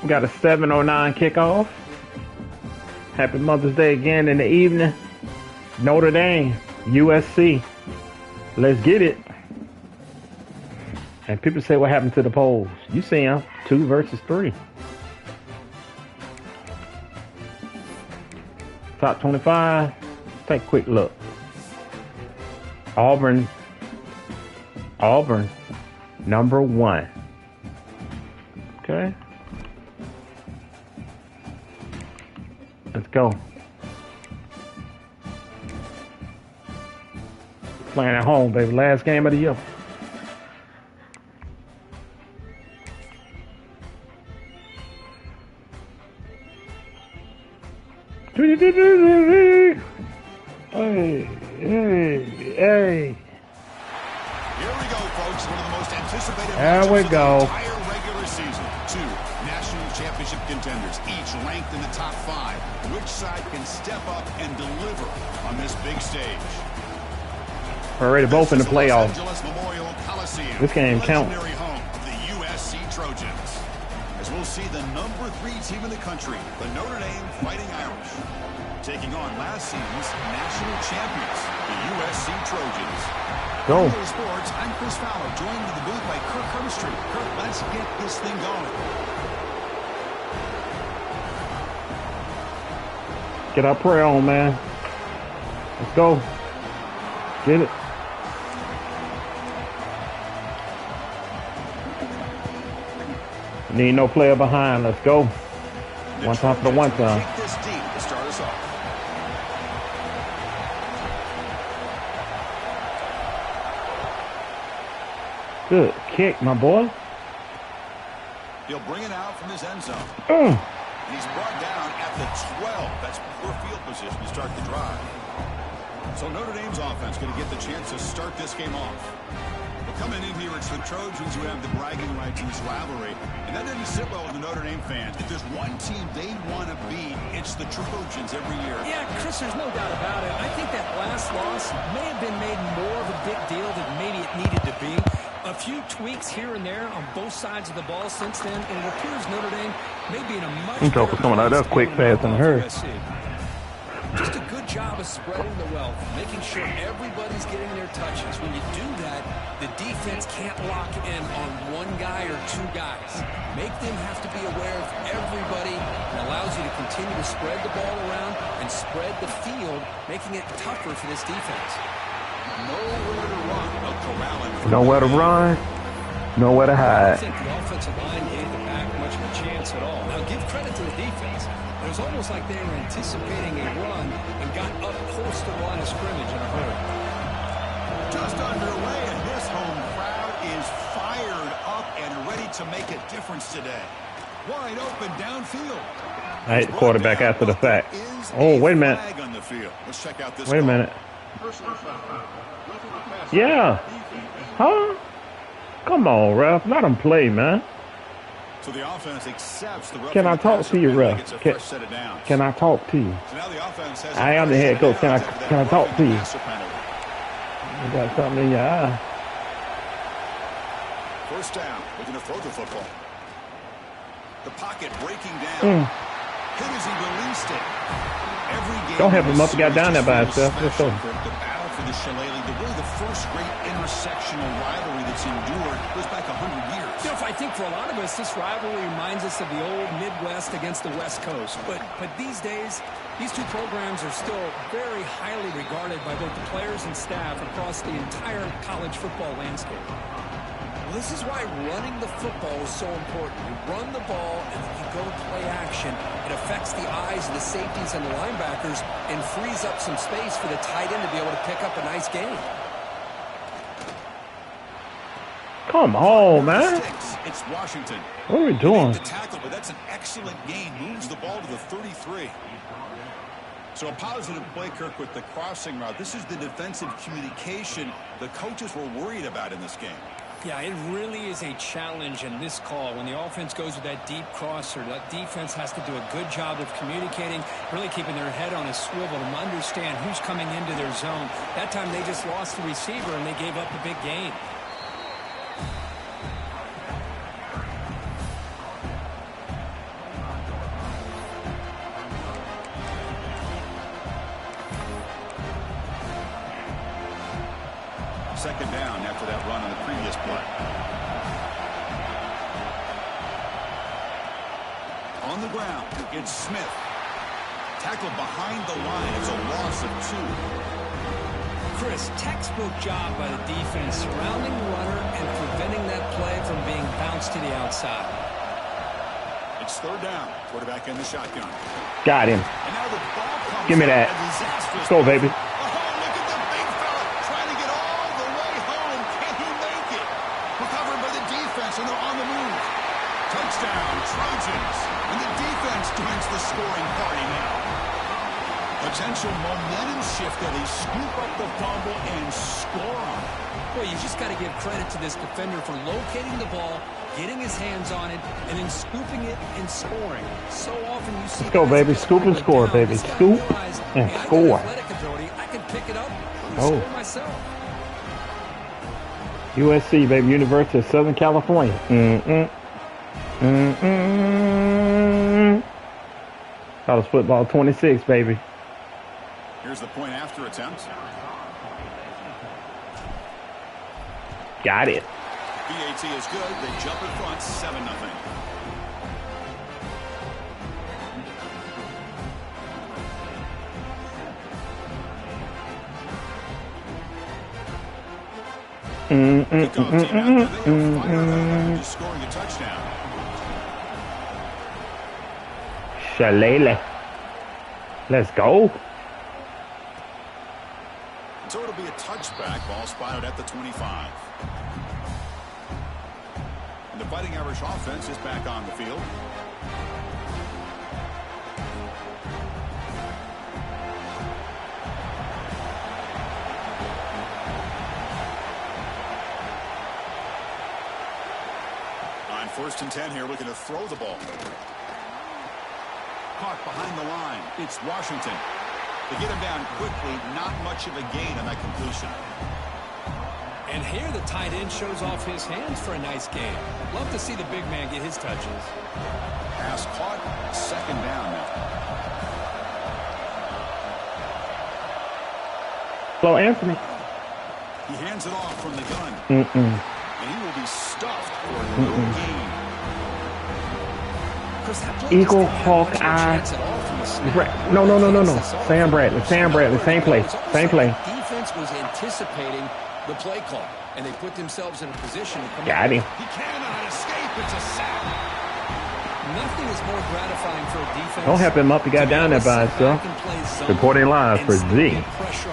We got a 7:09 kickoff. Happy Mother's Day again in the evening. Notre Dame, USC. Let's get it. And people say, what happened to the polls? You see them, 2 versus 3. Top 25. Let's take a quick look. Auburn, number 1. Okay. Let's go. Playing at home, baby. Last game of the year. Hey, hey, hey. Here we go, folks. One of the most anticipated There we go. of the entire regular season. 2 national championship contenders, each ranked in the top 5. Which side can step up and deliver on this big stage? Already both in the playoffs. This game counts. Home of the USC Trojans. As we'll see the number 3 team in the country, the Notre Dame Fighting Irish, taking on last season's national champions, the USC Trojans. Go. Sports, I'm Chris Fowler, joined in the booth by Kirk Herbstreit. Kirk, let's get this thing going. Get our prayer on, man. Let's go. Get it. Need no player behind. Let's go. One time for the one time. Kick this deep to start us off. Good kick, my boy. He'll bring it out from his end zone. And he's brought down at the 12. That's poor field position to start the drive. So Notre Dame's offense going to get the chance to start this game off. Well, coming in here, it's the Trojans who have the bragging rights in this rivalry. And that didn't sit well with the Notre Dame fans. If there's one team they want to beat, it's the Trojans every year. Yeah, Chris, there's no doubt about it. I think that last loss may have been made more of a big deal than maybe it needed to be. A few tweaks here and there on both sides of the ball since then, and it appears Notre Dame may be in a much better for coming out of that quick pass than her. Just a good job of spreading the wealth, making sure everybody's getting their touches. When you do that, the defense can't lock in on one guy or 2 guys. Make them have to be aware of everybody. It allows you to continue to spread the ball around and spread the field, making it tougher for this defense. Nowhere to run. Nowhere to run. Nowhere to hide. I think the offensive line gave the back much of a chance at all. Now, give credit to the defense. It was almost like they were anticipating a run and got up close to the line of scrimmage in a hurry. Just underway, and this home crowd is fired up and ready to make a difference today. Wide open downfield. I hate the quarterback after the fact. Oh, wait a minute. Let's check out this Wait a minute. Yeah. Huh? Come on, ref. Let him play, man. So the offense accepts the Can I talk to you, ref? Can I talk to you? So now the offense has I am the head coach. Can I talk to you? Pass penalty. You got something in your eye. First down. Looking to throw the football. The pocket breaking down. Hit as he released it. Every game Don't have him up. He got down there by himself. Let's go. The battle for the Shillelagh, the first great intersectional rivalry that's endured goes back 100 years. You know, I think for a lot of us, this rivalry reminds us of the old Midwest against the West Coast. But these days, these 2 programs are still very highly regarded by both the players and staff across the entire college football landscape. Well, this is why running the football is so important. You run the ball, and then you go play action. It affects the eyes of the safeties and the linebackers and frees up some space for the tight end to be able to pick up a nice game. Come on, man. It's Washington. What are we doing? The tackle, but that's an excellent gain. Moves the ball to the 33. So a positive play, Kirk, with the crossing route. This is the defensive communication the coaches were worried about in this game. Yeah, it really is a challenge in this call. When the offense goes with that deep crosser, that defense has to do a good job of communicating, really keeping their head on a swivel to understand who's coming into their zone. That time they just lost the receiver and they gave up a big gain. second down after that run on the previous play. On the ground, it's Smith. Tackled behind the line. It's a loss of 2. Chris, textbook job by the defense surrounding the runner and preventing that play from being bounced to the outside. It's third down. Quarterback in the shotgun. Got him. And now the ball comes Give me that. Let's go, baby. Oh, look at the big fella trying to get all the way home. Can he make it? Recovered by the defense, and they're on the move. Touchdown, Trojans. And the defense joins the scoring party now. Potential momentum shift that they scoop up the fumble and score on it. Boy, you just got to give credit to this defender for locating the ball, getting his hands on it, and then scooping it and scoring. So often you see... Let's go, baby. Scoop and score, baby. Scoop and score. I can pick it up and Oh. score myself. USC, baby. University of Southern California. College football 26, baby. Here's the point after attempt. Got it. BAT is good. They jump in front, 7-0. Kickoff team out there. They are fired up after scoring a touchdown. Shalele. Let's go. So it'll be a touchback. Ball spotted at the 25. And the Fighting Irish offense is back on the field. On 1st and 10 here, looking to throw the ball. Caught behind the line. It's Washington. They get him down quickly. Not much of a gain on that completion. And here the tight end shows off his hands for a nice game. Love to see the big man get his touches. Pass caught. Second down now. Hello, Anthony. He hands it off from the gun. And he will be stuffed for no gain. Chris, that play Eagle, just didn't have much of a Hawkeye. chance at all from the snap. No. Sam Bradley. Sam Bradley. Same play. It's almost Same like play. the defense was anticipating the play call, and they put themselves in a position to come Got him. He cannot escape. It's a sack. Nothing is more gratifying for a defense. Don't help him up. He got down there by himself. Reporting live for Z,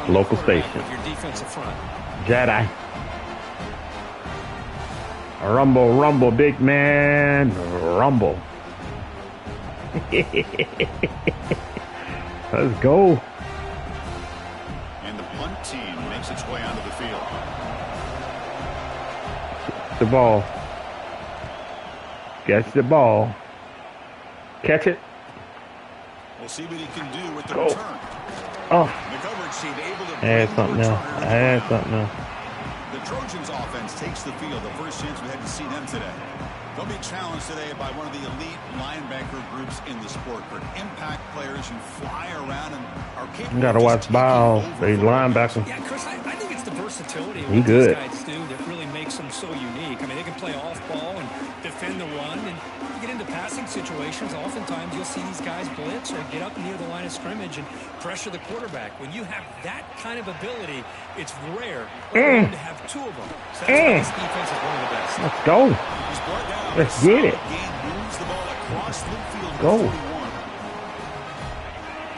local station. Your defensive front. Jedi. Rumble, rumble, big man. Rumble. Let's go. And the punt team makes its way onto the field. The ball. Catch the ball. Catch it. We'll see what he can do with the Go. return. Oh, The coverage team able to I had bring something the else. returner to I the had ground. something else. The Trojans offense takes the field. The first chance we had to see them today. They'll be challenged today by one of the elite linebacker groups in the sport. Group. Impact players who fly around and are capable. You gotta of watch just Biles. taking over He's football. linebacker. Yeah, Chris, I think it's the versatility of He what good. these guys do that really makes them so unique. I mean, they can play off ball and defend the run, and you get into passing situations, oftentimes you'll see these guys blitz or get up near the line of scrimmage and pressure the quarterback. When you have that kind of ability, it's rare to have two of them. So that's why this defense is one of the best. Let's go. He's brought down. Let's get it. Gain moves the ball across midfield. Go. 41.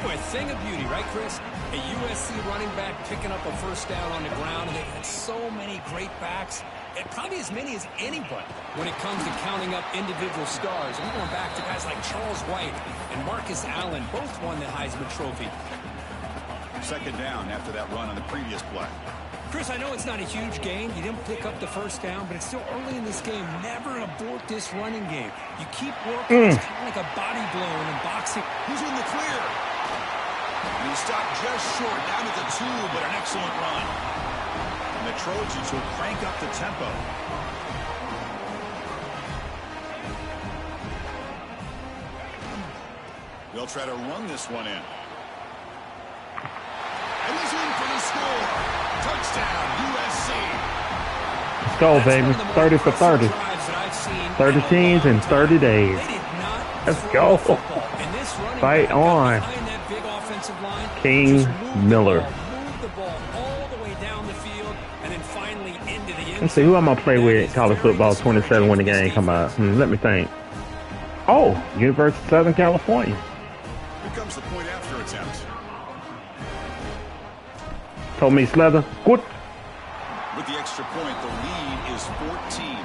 Boy, a thing of beauty, right, Chris? A USC running back picking up a first down on the ground, and they've had so many great backs, and probably as many as anybody when it comes to counting up individual stars. And we're going back to guys like Charles White and Marcus Allen, both won the Heisman Trophy. Second down after that run on the previous play. Chris, I know it's not a huge gain. You didn't pick up the first down, but it's still early in this game. Never abort this running game. You keep working. It's kind of like a body blow in boxing. He's in the clear. And he stopped just short, down at the 2, but an excellent run. And the Trojans will crank up the tempo. They'll try to run this one in. And he's in for the score. Touchdown, USC. Let's go, baby. 30 for 30. 30 teams in 30 days. Let's go. Fight on. King Miller. Let's see, who I'm going to play with college football 27 when the game come out. Let me think. Oh, University of Southern California. Here comes the point after attempt. Told me Slether. Good. With the extra point, the lead is 14.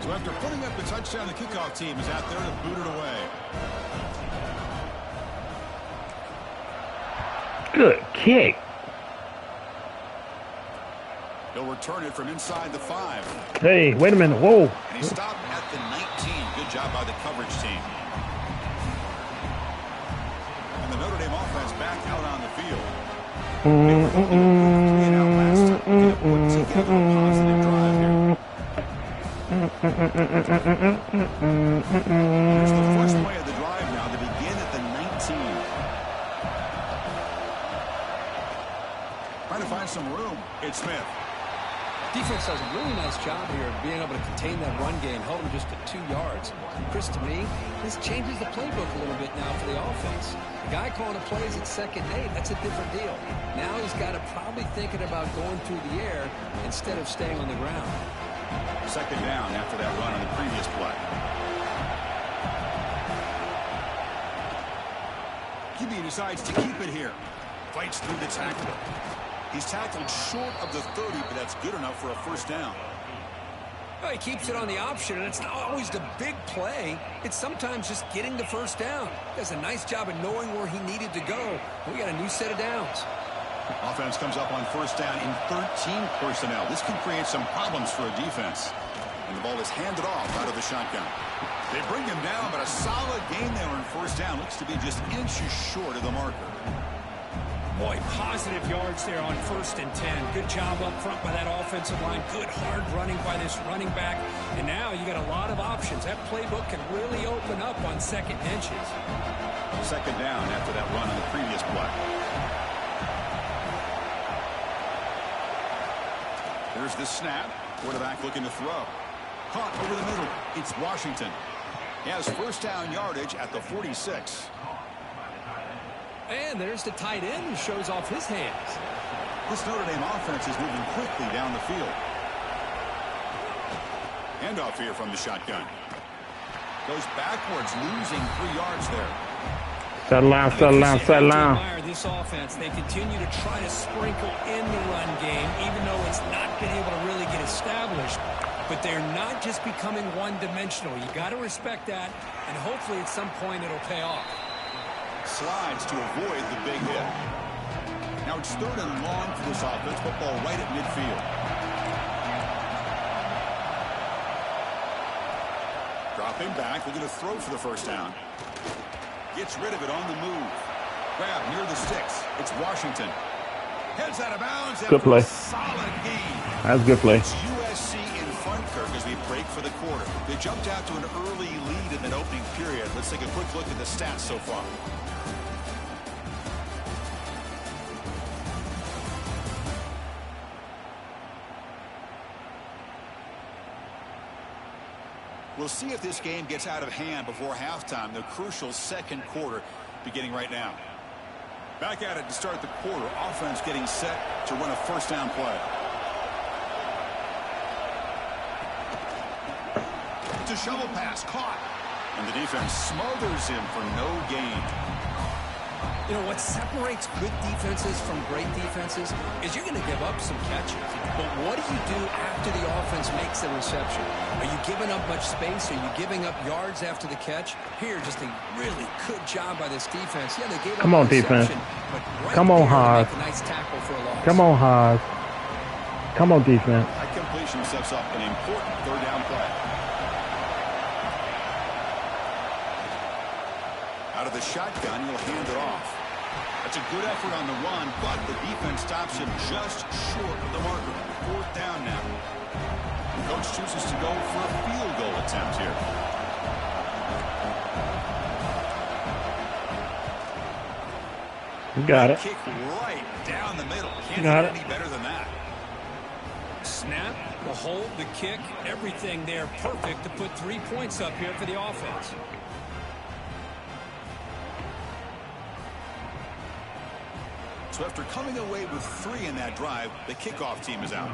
So after putting up the touchdown, the kickoff team is out there to boot it away. Good kick. He'll return it from inside the 5. Hey, wait a minute. Whoa. And he stopped at the 19. Good job by the coverage team. And the Notre Dame offense back out on the field. Here's the first play of the drive now to begin at the 19. Trying to find some room. It's Smith. Defense does a really nice job here of being able to contain that run game, held him just to 2 yards. Chris, to me, this changes the playbook a little bit now for the offense. The guy calling the plays at 2nd and 8, that's a different deal. Now he's got to probably thinking about going through the air instead of staying on the ground. 2nd down after that run on the previous play. QB decides to keep it here. Fights through the tackle. He's tackled short of the 30, but that's good enough for a first down. Well, he keeps it on the option, and it's not always the big play. It's sometimes just getting the first down. He does a nice job of knowing where he needed to go. We got a new set of downs. Offense comes up on first down in 13 personnel. This can create some problems for a defense. And the ball is handed off out of the shotgun. They bring him down, but a solid gain there on first down. Looks to be just inches short of the marker. Boy, positive yards there on 1st and 10. Good job up front by that offensive line. Good hard running by this running back. And now you got a lot of options. That playbook can really open up on 2nd and inches. 2nd down after that run on the previous play. Here's the snap. Quarterback looking to throw. Caught over the middle. It's Washington. He has first down yardage at the 46. And there's the tight end who shows off his hands. This Notre Dame offense is moving quickly down the field. Handoff here from the shotgun. Goes backwards, losing 3 yards there. Settle down, settle down, settle down. This offense, they continue to try to sprinkle in the run game, even though it's not been able to really get established. But they're not just becoming one-dimensional. You got to respect that, and hopefully at some point it'll pay off. Slides to avoid the big hit. Now it's 3rd and long for this offense. Football right at midfield. Dropping back, looking to throw for the first down. Gets rid of it on the move. Grab near the sticks. It's Washington. Heads out of bounds. Good play. Solid gain. That's a good play. It's USC in front, Kirk, as we break for the quarter. They jumped out to an early lead in that opening period. Let's take a quick look at the stats so far. We'll see if this game gets out of hand before halftime, the crucial 2nd quarter beginning right now. Back at it to start the quarter. Offense getting set to run a first down play. It's a shovel pass, caught. And the defense smothers him for no gain. You know, what separates good defenses from great defenses is you're going to give up some catches. But what do you do after the offense makes the reception? Are you giving up much space? Are you giving up yards after the catch? Here, just a really good job by this defense. Yeah, they gave Come up on, defense. But right Come on, Haas. a nice tackle for a loss. Come on, Haas. Come on, defense. That completion sets up an important 3rd down play. Out of the shotgun, he'll hand it off. That's a good effort on the run, but the defense stops him just short of the marker. 4th down now. The coach chooses to go for a field goal attempt here. You got it. Kick right down the middle. Can't Got get any better than that. Snap, the hold, the kick, everything there perfect to put 3 points up here for the offense. So after coming away with 3 in that drive, the kickoff team is out.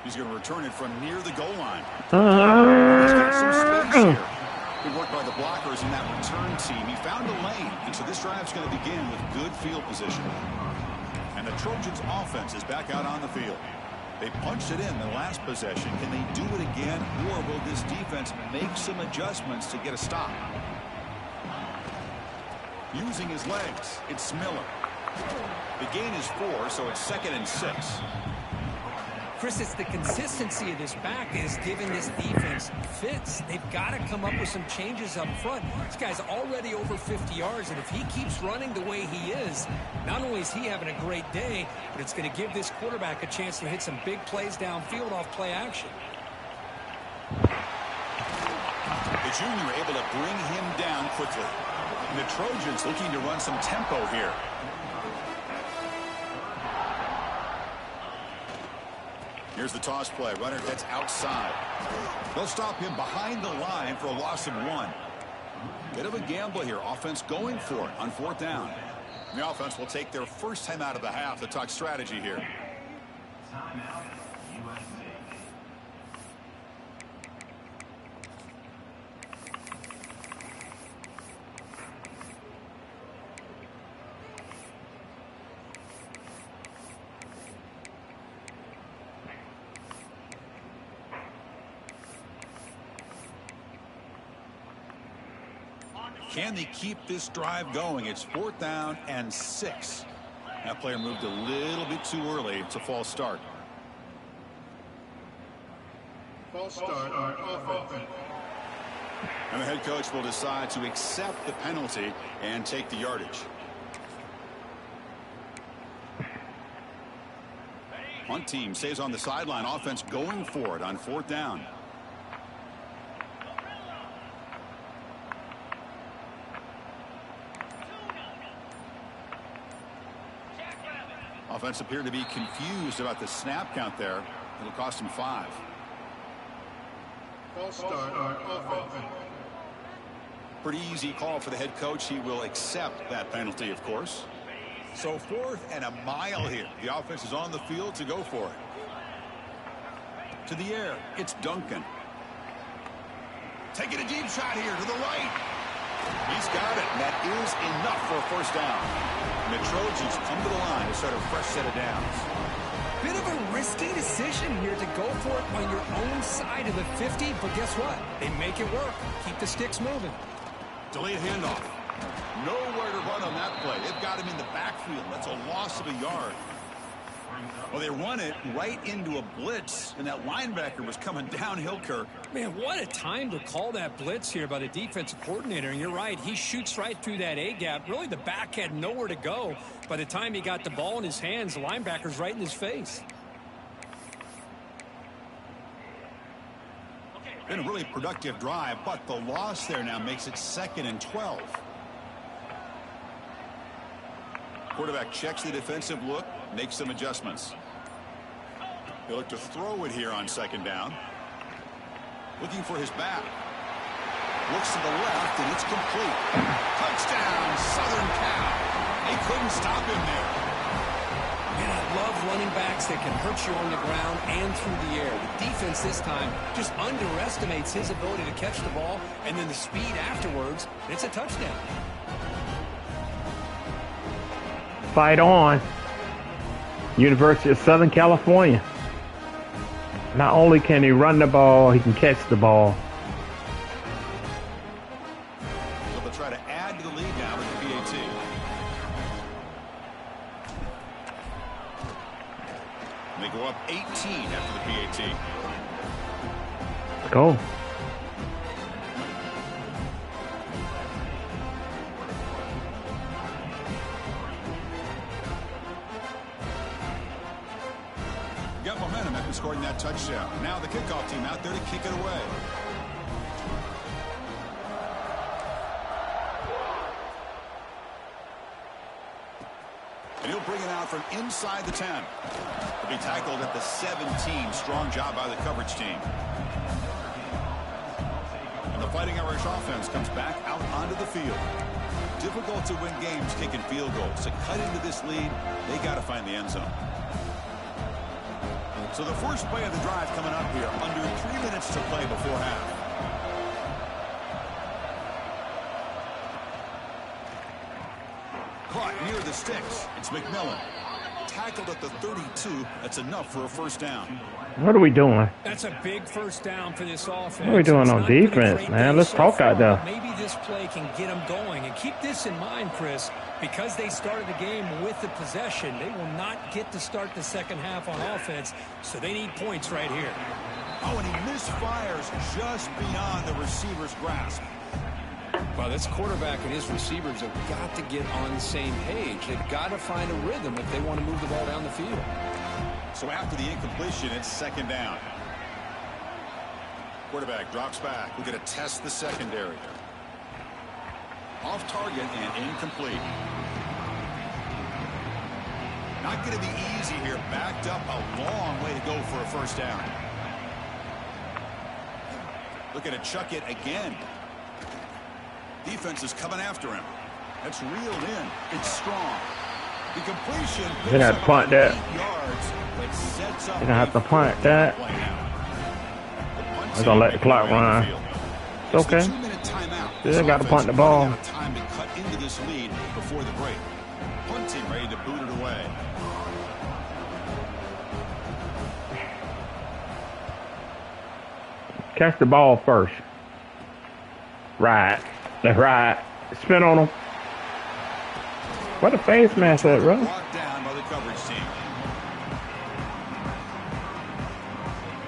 He's going to return it from near the goal line. He's got some space here. Good work by the blockers in that return team. He found a lane, and so this drive's going to begin with good field position. And the Trojans' offense is back out on the field. They punched it in the last possession. Can they do it again, or will this defense make some adjustments to get a stop? Using his legs, it's Miller. The gain is 4, so it's 2nd and 6. Chris, it's the consistency of this back that is giving this defense fits. They've got to come up with some changes up front. This guy's already over 50 yards, and if he keeps running the way he is, not only is he having a great day, but it's going to give this quarterback a chance to hit some big plays downfield off play action. The junior able to bring him down quickly. And the Trojans looking to run some tempo here. Here's the toss play. Runner heads outside. They'll stop him behind the line for a loss of 1. Bit of a gamble here. Offense going for it on 4th down. The offense will take their first time out of the half to talk strategy here. Can they keep this drive going? It's 4th down and 6. That player moved a little bit too early. It's a false start. False start on offense. And the head coach will decide to accept the penalty and take the yardage. Punt team stays on the sideline. Offense going for it on 4th down. Offense appeared to be confused about the snap count there. It'll cost him 5. False start on offense. Pretty easy call for the head coach. He will accept that penalty, of course. So 4th and a mile here. The offense is on the field to go for it. To the air, it's Duncan. Taking a deep shot here to the right. He's got it, and that is enough for a first down. And the Trojans come to the line to start a fresh set of downs. Bit of a risky decision here to go for it on your own side of the 50, but guess what? They make it work. Keep the sticks moving. Delayed handoff. Nowhere to run on that play. They've got him in the backfield. That's a loss of a yard. Well, they run it right into a blitz, and that linebacker was coming downhill, Kirk. Man, what a time to call that blitz here by the defensive coordinator. And you're right, he shoots right through that A-gap. Really, the back had nowhere to go. By the time he got the ball in his hands, the linebacker's right in his face. Been a really productive drive, but the loss there now makes it 2nd and 12. Quarterback checks the defensive look, makes some adjustments. He'll look to throw it here on 2nd down. Looking for his back. Looks to the left, and it's complete. Touchdown, Southern Cal. They couldn't stop him there. Man, I love running backs that can hurt you on the ground and through the air. The defense this time just underestimates his ability to catch the ball, and then the speed afterwards, and it's a touchdown. Fight on. University of Southern California. Not only can he run the ball, he can catch the ball. So they'll try to add to the lead now with the PAT. They go up 18 after the PAT. Let's go. got momentum after scoring that touchdown. Now the kickoff team out there to kick it away. And he'll bring it out from inside the 10. He'll be tackled at the 17. Strong job by the coverage team. And the Fighting Irish offense comes back out onto the field. Difficult to win games kicking field goals. To cut into this lead, they got to find the end zone. So the first play of the drive coming up here. Under 3 minutes to play before half. Caught near the sticks. It's McMillan. Tackled at the 32. That's enough for a first down. What are we doing? That's a big first down for this offense. What are we doing on defense, man? Let's talk out there. Maybe this play can get them going. And keep this in mind, Chris, because they started the game with the possession, they will not get to start the second half on offense, so they need points right here. Oh, and he misfires just beyond the receiver's grasp. Well, this quarterback and his receivers have got to get on the same page. They've got to find a rhythm if they want to move the ball down the field. So after the incompletion, it's second down. Quarterback drops back. We're going to test the secondary. Off target and incomplete. Not going to be easy here. Backed up a long way to go for a first down. Looking to chuck it again. Defense is coming after him. That's reeled in. It's strong. The completion. You're going to have to punt that. You're going to have to punt that. We're going to let the clock run. It's okay. Still got to punt the ball. Time to cut into this lead before the break. Punting, ready to boot it away. Catch the ball first. Right. That's right. Spin on him. What a face mask at, bro. Brought down by the coverage team.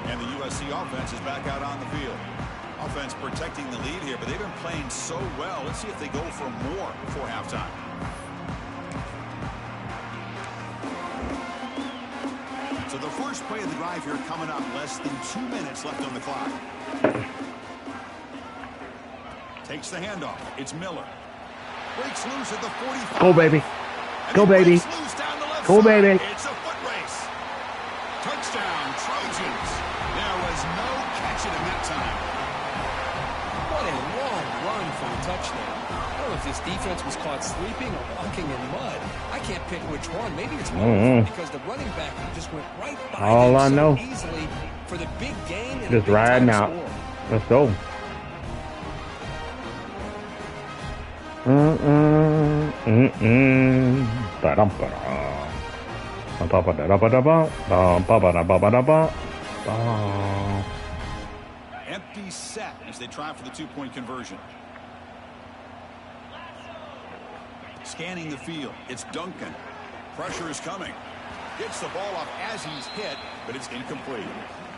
And the USC offense is back out on the field. Offense protecting the lead here, but they've been playing so well. Let's see if they go for more before halftime. So the first play of the drive here coming up. Less than 2 minutes left on the clock. Takes the handoff. It's Miller. Breaks loose at the 45. Go, baby. Go, baby. Go, baby. It's a foot race. Touchdown, Trojans. There was no catching him that time. What a long run for a touchdown. I don't know if this defense was caught sleeping or walking in mud. I can't pick which one. Maybe it's one because the running back just went right by all I know easily for the big gain. Just riding out. Let's go. Empty set as they try for the two-point conversion. Scanning the field. It's Duncan. Pressure is coming. Gets the ball off as he's hit, but it's incomplete.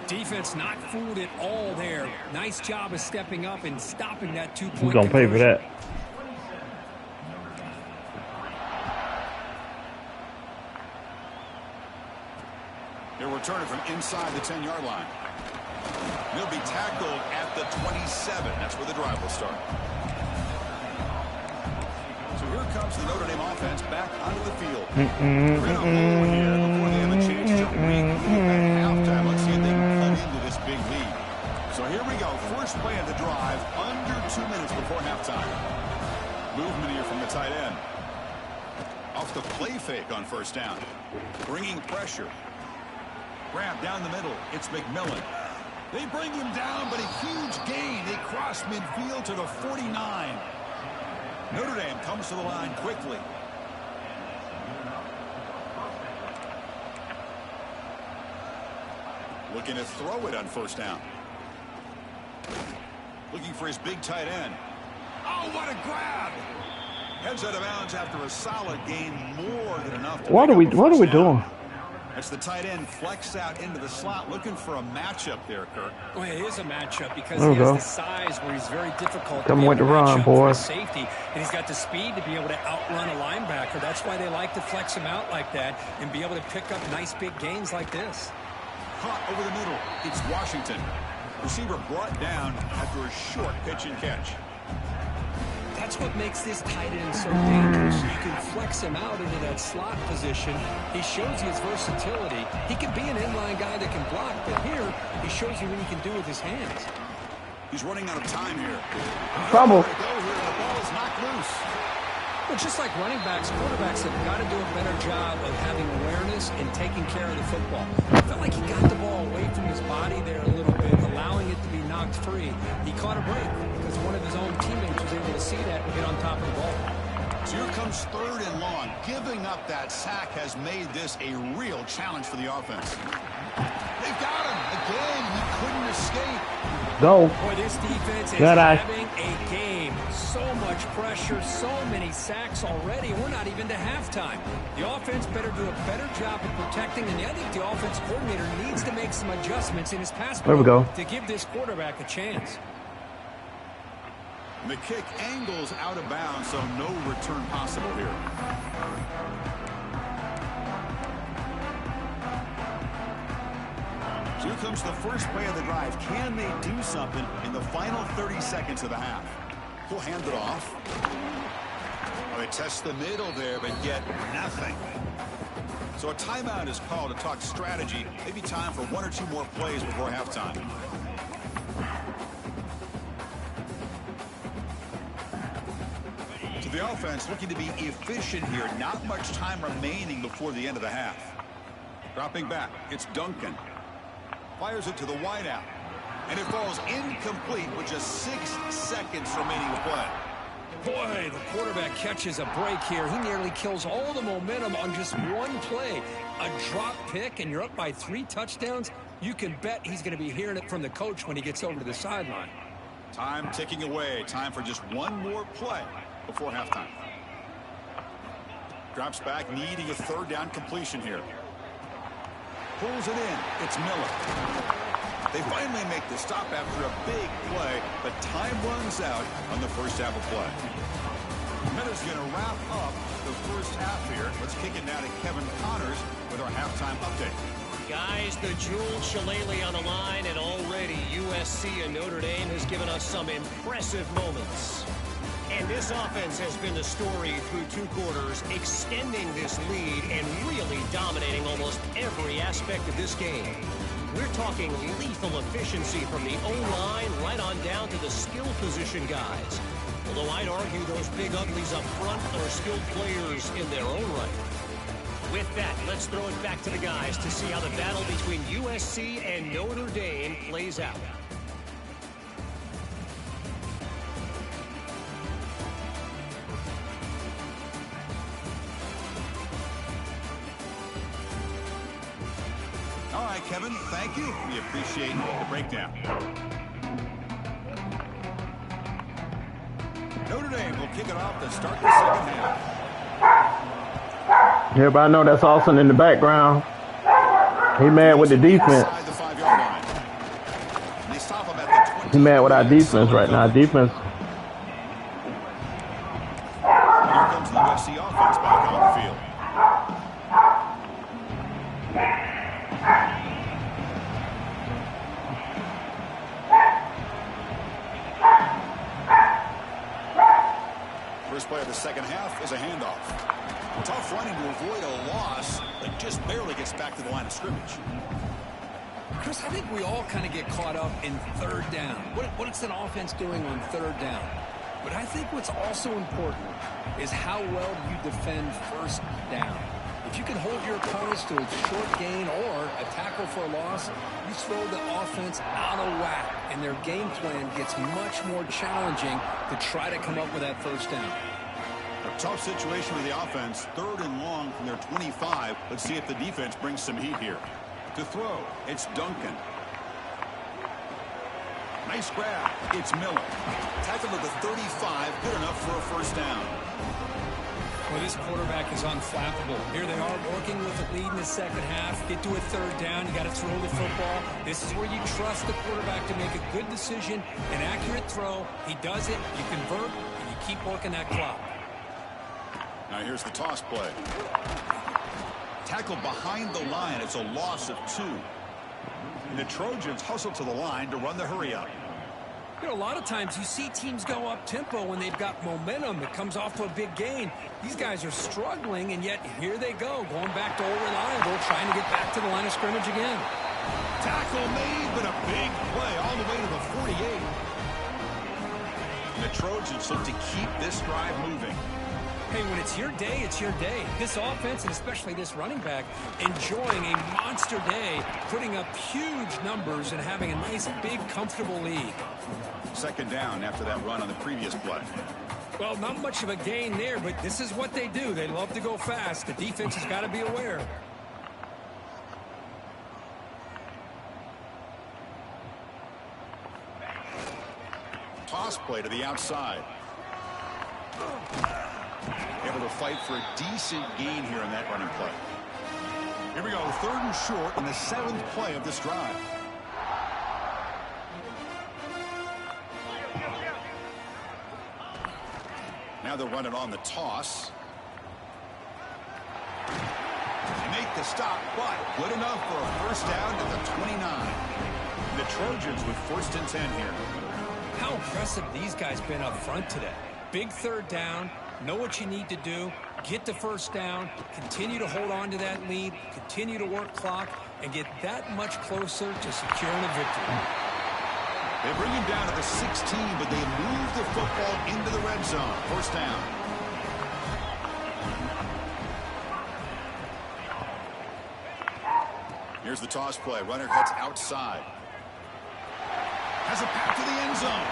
Defense not fooled at all there. Nice job of stepping up and stopping that two-point Who's going to pay for that? They're returning from inside the 10-yard line. They'll be tackled at the 27. That's where the drive will start. So here comes the Notre Dame offense back onto the field. They're in a hole here before they have a chance to regroup at halftime. Let's see if they can cut into this big lead. So here we go. First play of the drive. Under 2 minutes before halftime. Movement here from the tight end. Off the play fake on first down. Bringing pressure. Grab down the middle. It's McMillan. They bring him down, but a huge gain. They cross midfield to the 49. Notre Dame comes to the line quickly. Looking to throw it on first down. Looking for his big tight end. Oh, what a grab! Heads out of bounds after a solid gain, more than enough. What are we doing? That's the tight end flex out into the slot, looking for a matchup there, Kirk. Well, it is a matchup because he has the size where he's very difficult. Come with the run, boy. Safety, and he's got the speed to be able to outrun a linebacker. That's why they like to flex him out like that and be able to pick up nice big gains like this. caught over the middle. It's Washington. Receiver brought down after a short pitch and catch. That's what makes this tight end so dangerous. You can flex him out into that slot position. He shows you his versatility. He can be an inline guy that can block, but here he shows you what he can do with his hands. He's running out of time here. Fumble. The ball is knocked loose. Well, just like running backs, quarterbacks have got to do a better job of having awareness and taking care of the football. I felt like he got the ball away from his body there a little bit, allowing it to be knocked free. He caught a break because one of his own teammates was able to see that and get on top of the ball. So here comes 3rd and long. Giving up that sack has made this a real challenge for the offense. They've got him again. He couldn't escape. Go. Boy, this defense is Good-eye. having a game. So much pressure, so many sacks already. We're not even to halftime. The offense better do a better job of protecting, and I think the offense coordinator needs to make some adjustments in his pass There we pro go. to give this quarterback a chance. The kick angles out of bounds, so no return possible here. So here comes the first play of the drive. Can they do something in the final 30 seconds of the half? He'll hand it off. Well, they test the middle there, but get nothing. So a timeout is called to talk strategy. Maybe time for 1 or 2 more plays before halftime. So the offense looking to be efficient here. Not much time remaining before the end of the half. Dropping back, it's Duncan. Fires it to the wideout. And it falls incomplete with just 6 seconds remaining to play. Boy, the quarterback catches a break here. He nearly kills all the momentum on just one play. A drop pick, and you're up by 3 touchdowns. You can bet he's going to be hearing it from the coach when he gets over to the sideline. Time ticking away. Time for just 1 more play before halftime. Drops back, needing a 3rd down completion here. Pulls it in. It's Miller. They finally make the stop after a big play, but time runs out on the first half of play. Miller's going to wrap up the first half here. Let's kick it now to Kevin Connors with our halftime update. Guys, the jeweled shillelagh on the line, and already USC and Notre Dame has given us some impressive moments. And this offense has been the story through 2 quarters, extending this lead and really dominating almost every aspect of this game. We're talking lethal efficiency from the O-line right on down to the skill position guys. Although I'd argue those big uglies up front are skilled players in their own right. With that, let's throw it back to the guys to see how the battle between USC and Notre Dame plays out. All right, Kevin, thank you. We appreciate the breakdown. Notre Dame will kick it off to start the second half. Everybody know that's Austin in the background. He mad with the defense. Inside the 5-yard line. And they stop him at the 20. He mad with our defense right now. Defense. Here comes the USC offense back on the field. First play of the second half is a handoff. Tough running to avoid a loss, but just barely gets back to the line of scrimmage. Chris, I think we all kind of get caught up in 3rd down. What is an offense doing on 3rd down? But I think what's also important is how well you defend 1st down. If you can hold your opponents to a short gain or a tackle for a loss, you throw the offense out of whack, and their game plan gets much more challenging to try to come up with that 1st down. A tough situation with the offense. 3rd and long from their 25. Let's see if the defense brings some heat here. To throw, it's Duncan. Nice grab. It's Miller. Tackle to the 35. Good enough for a 1st down. Well, this quarterback is unflappable. Here they are working with the lead in the second half. Get to a 3rd down. You got to throw the football. This is where you trust the quarterback to make a good decision, an accurate throw. He does it. You convert, and you keep working that clock. Now here's the toss play. Tackle behind the line. It's a loss of 2. And the Trojans hustle to the line to run the hurry up. You know, a lot of times you see teams go up-tempo when they've got momentum. It comes off to a big gain. These guys are struggling, and yet here they go, going back to old reliable, trying to get back to the line of scrimmage again. Tackle made, but a big play all the way to the 48. And the Trojans look to keep this drive moving. Hey, when it's your day, it's your day. This offense, and especially this running back, enjoying a monster day, putting up huge numbers and having a nice, big, comfortable lead. Second down after that run on the previous play. Well, not much of a gain there, but this is what they do. They love to go fast. The defense has got to be aware. Toss play to the outside. Able to fight for a decent gain here in that running play. Here we go, 3rd and short in the 7th play of this drive. Now they'll run it on the toss. They make the stop, but good enough for a first down at the 29. The Trojans with 1st and 10 here. How impressive these guys been up front today. Big 3rd down. Know what you need to do. Get the first down. Continue to hold on to that lead. Continue to work clock and get that much closer to securing a victory. They bring him down to the 16, but they move the football into the red zone. First down. Here's the toss play. Runner heads outside. Has a path to the end zone.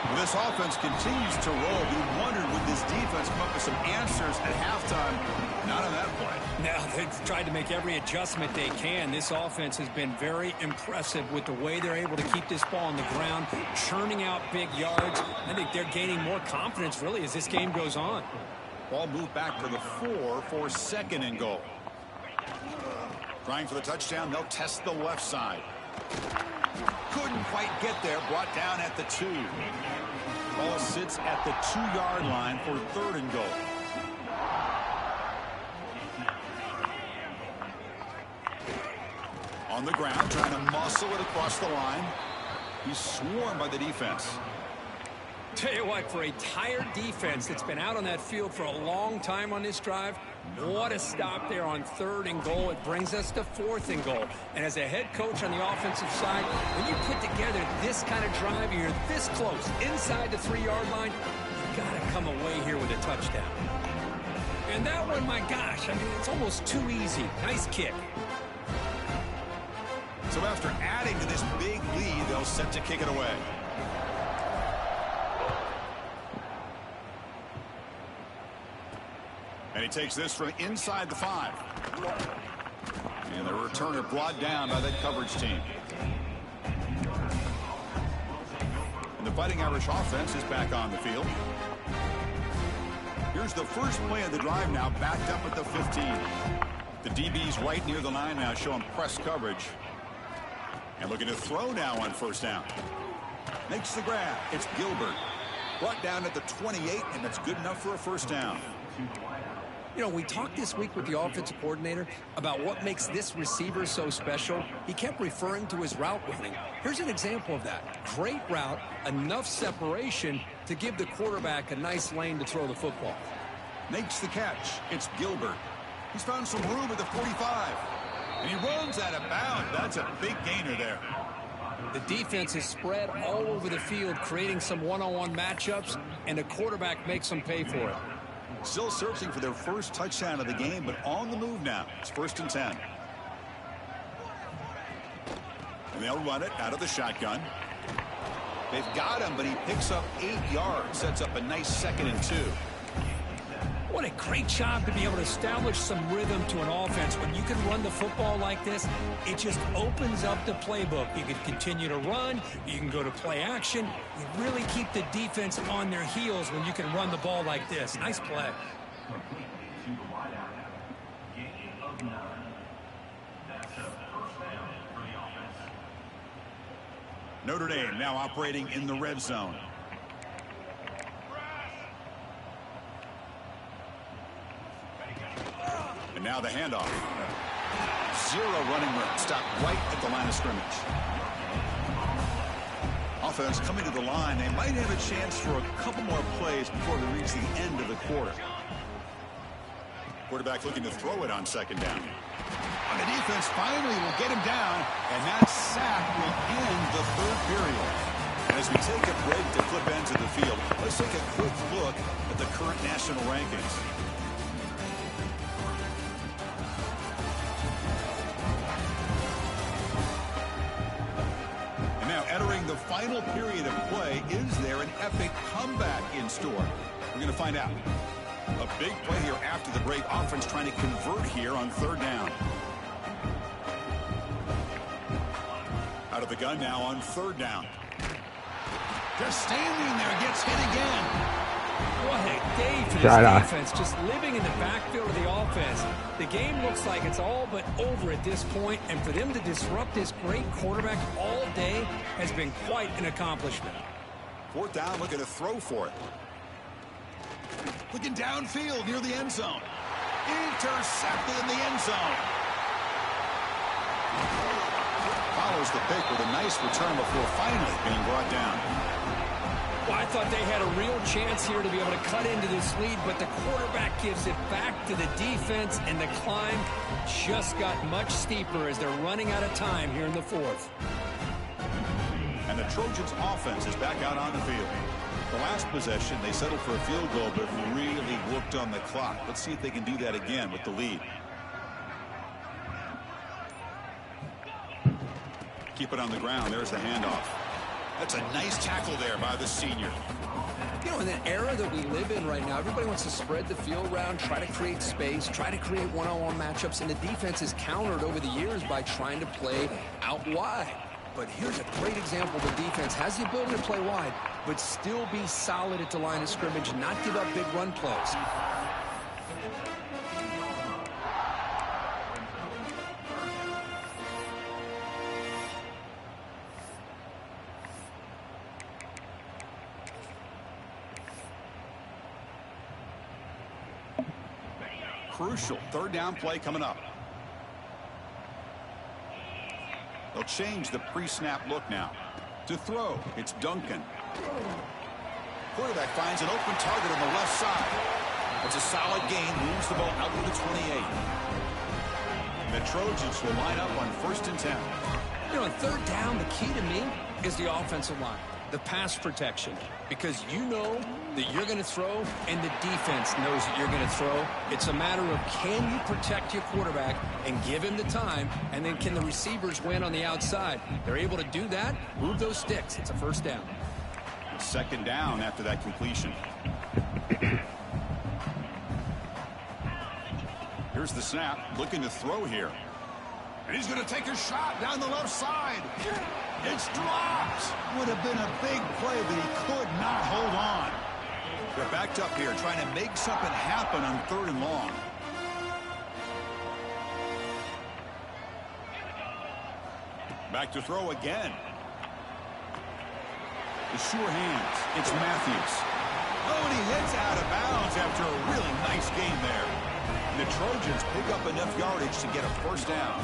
Well, this offense continues to roll. We wondered, would this defense come up with some answers at halftime? Not on that play. Now, they've tried to make every adjustment they can. This offense has been very impressive with the way they're able to keep this ball on the ground, churning out big yards. I think they're gaining more confidence, really, as this game goes on. Ball moved back to the 4 for 2nd and goal. Trying for the touchdown, they'll test the left side. Couldn't quite get there, brought down at the 2. Ball sits at the 2-yard line for 3rd and goal. On the ground, trying to muscle it across the line. He's swarmed by the defense. Tell you what, for a tired defense that's been out on that field for a long time on this drive, what a stop there on 3rd and goal. It brings us to 4th and goal. And as a head coach on the offensive side, when you put together this kind of drive, you're this close, inside the 3-yard line, you got to come away here with a touchdown. And that one, my gosh, I mean, it's almost too easy. Nice kick. So after adding to this big lead, they'll set to kick it away. And he takes this from inside the 5. And the returner brought down by that coverage team. And the Fighting Irish offense is back on the field. Here's the first play of the drive now, backed up at the 15. The DB's right near the line now, showing press coverage. And looking to throw now on first down. Makes the grab. It's Gilbert. Brought down at the 28, and that's good enough for a first down. You know, we talked this week with the offensive coordinator about what makes this receiver so special. He kept referring to his route running. Here's an example of that. Great route, enough separation to give the quarterback a nice lane to throw the football. Makes the catch. It's Gilbert. He's found some room at the 45. And he runs out of bounds. That's a big gainer there. The defense is spread all over the field, creating some one-on-one matchups, and the quarterback makes them pay for it. Still searching for their first touchdown of the game, but on the move now. It's 1st and 10. And they'll run it out of the shotgun. They've got him, but he picks up 8 yards. Sets up a nice 2nd and 2. What a great job to be able to establish some rhythm to an offense. When you can run the football like this, it just opens up the playbook. You can continue to run. You can go to play action. You really keep the defense on their heels when you can run the ball like this. Nice play. Notre Dame now operating in the red zone. And now the handoff. Zero running room. Stopped right at the line of scrimmage. Offense coming to the line. They might have a chance for a couple more plays before they reach the end of the quarter. Quarterback looking to throw it on second down. And the defense finally will get him down, and that sack will end the third period. And as we take a break to flip ends of the field, let's take a quick look at the current national rankings. And now entering the final period of play, is there an epic comeback in store? We're going to find out. A big play here after the break. Offense trying to convert here on third down. Out of the gun now on third down. Just standing there, gets hit again. What a day for this defense, just living in the backfield of the offense. The game looks like it's all but over at this point, and for them to disrupt this great quarterback all day has been quite an accomplishment. Fourth down, looking to throw for it. Looking downfield near the end zone. Intercepted in the end zone. Follows the pick with a nice return before finally being brought down. Well, I thought they had a real chance here to be able to cut into this lead, but the quarterback gives it back to the defense, and the climb just got much steeper as they're running out of time here in the fourth. And the Trojans offense is back out on the field. The last possession, they settled for a field goal, but really worked on the clock. Let's see if they can do that again with the lead. Keep it on the ground. There's the handoff. That's a nice tackle there by the senior. You know, in the era that we live in right now, everybody wants to spread the field around, try to create space, try to create one-on-one matchups, and the defense is countered over the years by trying to play out wide. But here's a great example. The defense has the ability to play wide, but still be solid at the line of scrimmage, not give up big run plays. Crucial third down play coming up. They'll change the pre-snap look now. To throw, it's Duncan. Quarterback finds an open target on the left side. It's a solid gain, moves the ball out to the 28. The Trojans will line up on 1st and 10. You know, on third down, the key to me is the offensive line, the pass protection, because you know that you're going to throw and the defense knows that you're going to throw. It's a matter of can you protect your quarterback and give him the time, and then can the receivers win on the outside? They're able to do that, move those sticks. It's a first down. Second down after that completion. Here's the snap, looking to throw here. And he's going to take a shot down the left side. It's dropped. Would have been a big play, but he could not hold on. They're backed up here, trying to make something happen on 3rd and long. Back to throw again. The sure hands. It's Matthews. Oh, and he hits out of bounds after a really nice game there. And the Trojans pick up enough yardage to get a first down.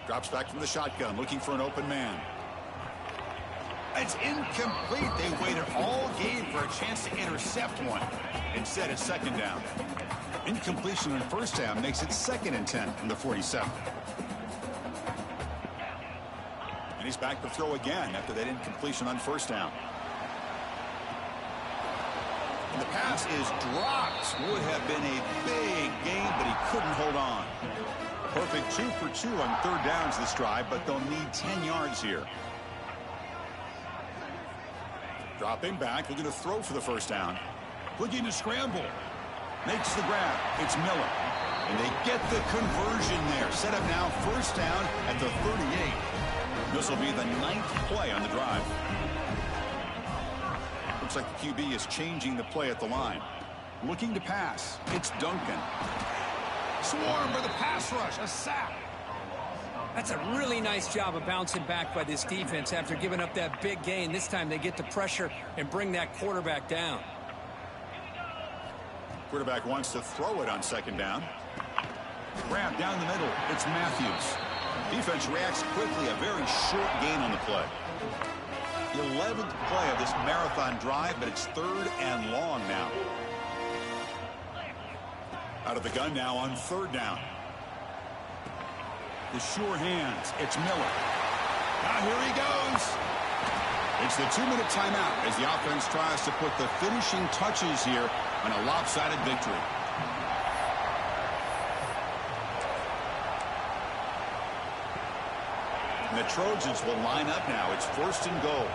Drops back from the shotgun, looking for an open man. It's incomplete. They waited all game for a chance to intercept one. Instead, it's second down. Incompletion on first down makes it 2nd and 10 from the 47. And he's back to throw again after that incompletion on first down. And the pass is dropped. Would have been a big gain, but he couldn't hold on. Perfect 2 for 2 on third downs this drive, but they'll need 10 yards here. Dropping back, looking to throw for the first down. Looking to scramble. Makes the grab. It's Miller. And they get the conversion there. Set up now, first down at the 38. This will be the 9th play on the drive. Looks like the QB is changing the play at the line. Looking to pass. It's Duncan. Swarm for the pass rush. A sack. That's a really nice job of bouncing back by this defense after giving up that big gain. This time they get the pressure and bring that quarterback down. Quarterback wants to throw it on second down. Grab down the middle. It's Matthews. Defense reacts quickly. A very short gain on the play. The 11th play of this marathon drive, but it's 3rd and long now. Out of the gun now on 3rd down. The sure hands. It's Miller. Now here he goes. It's the 2-minute timeout as the offense tries to put the finishing touches here on a lopsided victory. And the Trojans will line up now. It's 1st and goal.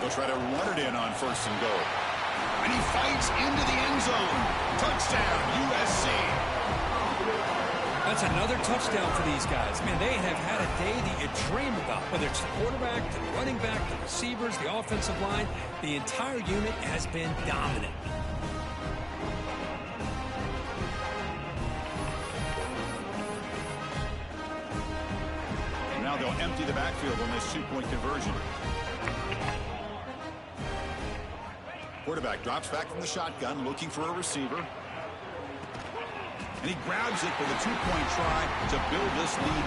They'll try to run it in on 1st and goal. And he fights into the end zone. Touchdown, USC. That's another touchdown for these guys. Man, they have had a day that you dream about. Whether it's the quarterback, the running back, the receivers, the offensive line, the entire unit has been dominant. And now they'll empty the backfield on this 2-point conversion. Quarterback drops back from the shotgun, looking for a receiver. And he grabs it for the 2-point try to build this lead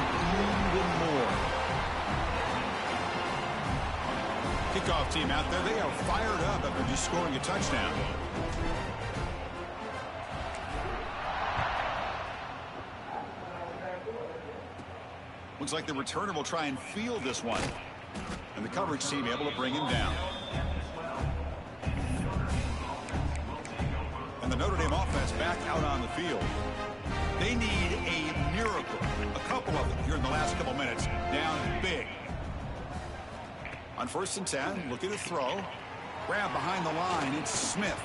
even more. Kickoff team out there. They are fired up after just scoring a touchdown. Looks like the returner will try and field this one. And the coverage team able to bring him down. And the Notre Dame offense back out on the field. They need a miracle. A couple of them here in the last couple minutes. Down big. On 1st and 10, looking to throw. Grab behind the line. It's Smith.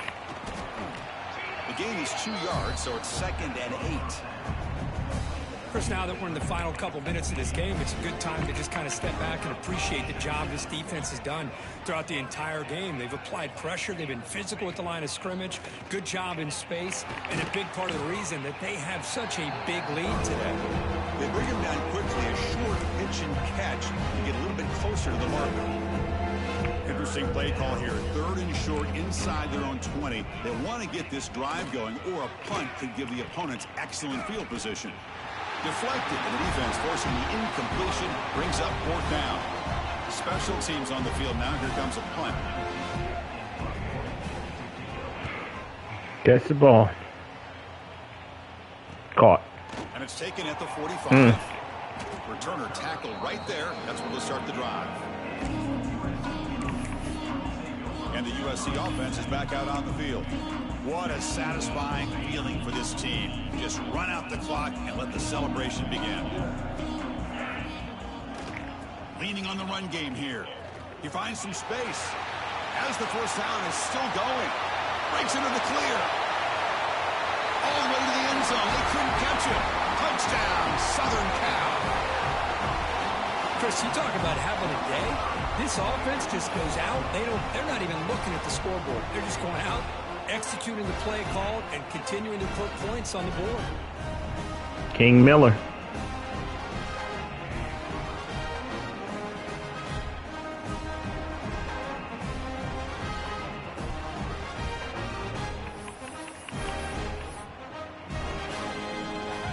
The gain is 2 yards, so it's 2nd and 8. Of course, now that we're in the final couple minutes of this game, it's a good time to just kind of step back and appreciate the job this defense has done throughout the entire game. They've applied pressure. They've been physical at the line of scrimmage. Good job in space. And a big part of the reason that they have such a big lead today. They bring him down quickly. A short pitch and catch to get a little bit closer to the marker. Interesting play call here. 3rd and short inside their own 20. They want to get this drive going, or a punt could give the opponents excellent field position. Deflected, and the defense forcing the incompletion, brings up 4th down. Special teams on the field now. Here comes a punt. Gets the ball. Caught. And it's taken at the 45. Returner tackle right there. That's where they'll start the drive. And the USC offense is back out on the field. What a satisfying feeling for this team. Just run out the clock and let the celebration begin. Leaning on the run game here. He finds some space. As the 1st down is still going. Breaks into the clear. All the way to the end zone. They couldn't catch it. Touchdown, Southern Cal. Chris, you talk about having a day. This offense just goes out. They're not even looking at the scoreboard. They're just going out, executing the play called, and continuing to put points on the board. King Miller.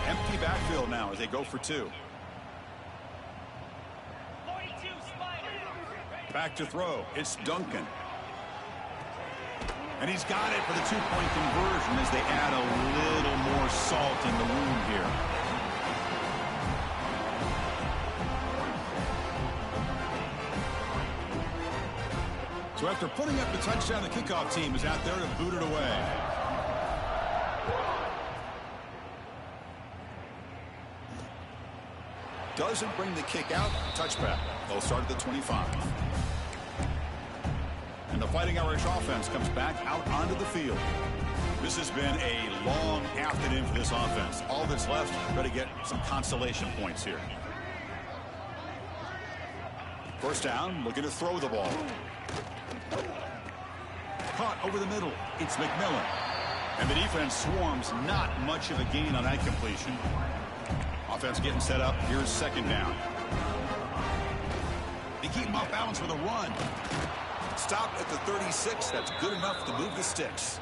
Empty backfield now as they go for 2. Back to throw. It's Duncan. And he's got it for the 2-point conversion as they add a little more salt in the wound here. So after putting up the touchdown, the kickoff team is out there to boot it away. Doesn't bring the kick out. Touchback. They'll start at the 25. And the Fighting Irish offense comes back out onto the field. This has been a long afternoon for this offense. All that's left, try to get some consolation points here. 1st down, looking to throw the ball. Caught over the middle. It's McMillan. And the defense swarms, not much of a gain on that completion. Offense getting set up. Here's second down. They keep him off balance with a run. Stop at the 36. That's good enough to move the sticks.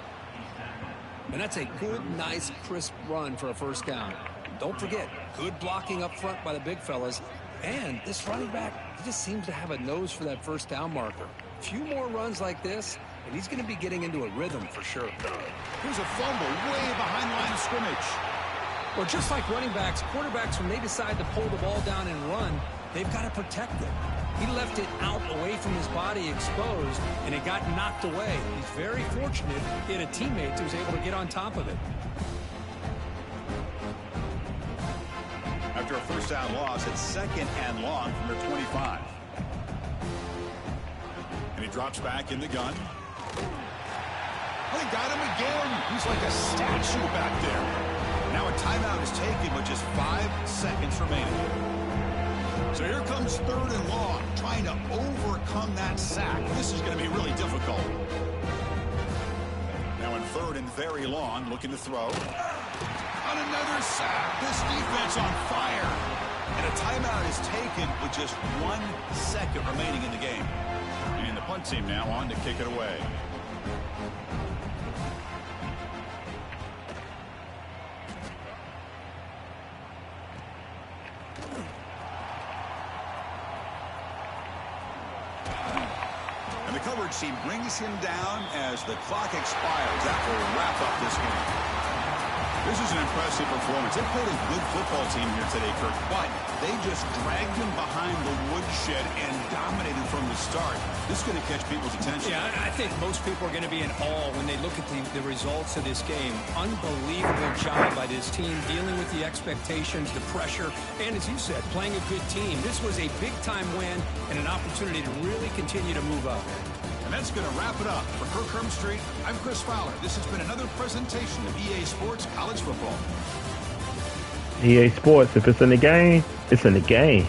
And that's a good, nice, crisp run for a first down. Don't forget, good blocking up front by the big fellas. And this running back, he just seems to have a nose for that first down marker. A few more runs like this, and he's going to be getting into a rhythm for sure. Here's a fumble way behind the line of scrimmage. Well, just like running backs, quarterbacks, when they decide to pull the ball down and run, they've got to protect it. He left it out away from his body exposed, and it got knocked away. He's very fortunate he had a teammate who was able to get on top of it. After a first down loss, it's second and long from their 25. And he drops back in the gun. They got him again. He's like a statue back there. Now a timeout is taken with just 5 seconds remaining. So here comes third and long, trying to overcome that sack. This is going to be really difficult. Now in third and very long, looking to throw. On another sack. This defense on fire. And a timeout is taken with just 1 second remaining in the game. And the punt team now on to kick it away. He brings him down as the clock expires. That will wrap up this game. This is an impressive performance. They played a good football team here today, Kirk, but they just dragged him behind the woodshed and dominated from the start. This is going to catch people's attention. Yeah, I think most people are going to be in awe when they look at the results of this game. Unbelievable job by this team dealing with the expectations, the pressure, and as you said, playing a good team. This was a big-time win and an opportunity to really continue to move up. And that's going to wrap it up. For Kirk Hermstreet, I'm Chris Fowler. This has been another presentation of EA Sports College Football. EA Sports, if it's in the game, it's in the game.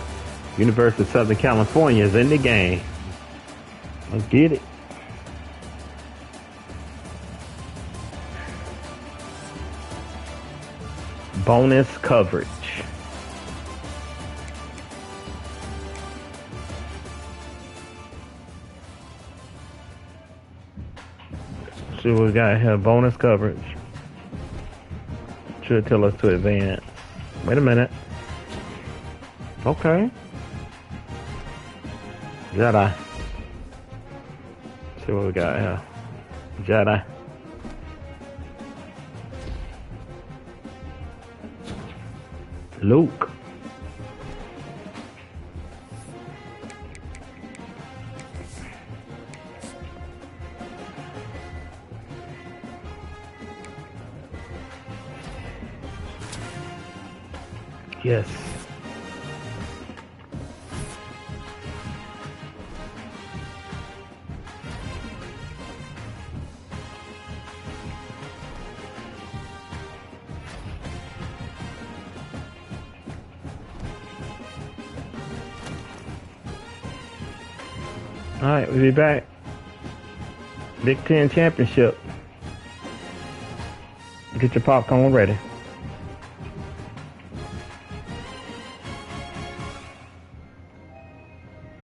University of Southern California is in the game. Let's get it. Bonus coverage. See what we got here. Bonus coverage. Should tell us to advance. Wait a minute. Okay. Jedi. See what we got here. Jedi. Luke. Yes. All right, we'll be back. Big Ten Championship. Get your popcorn ready.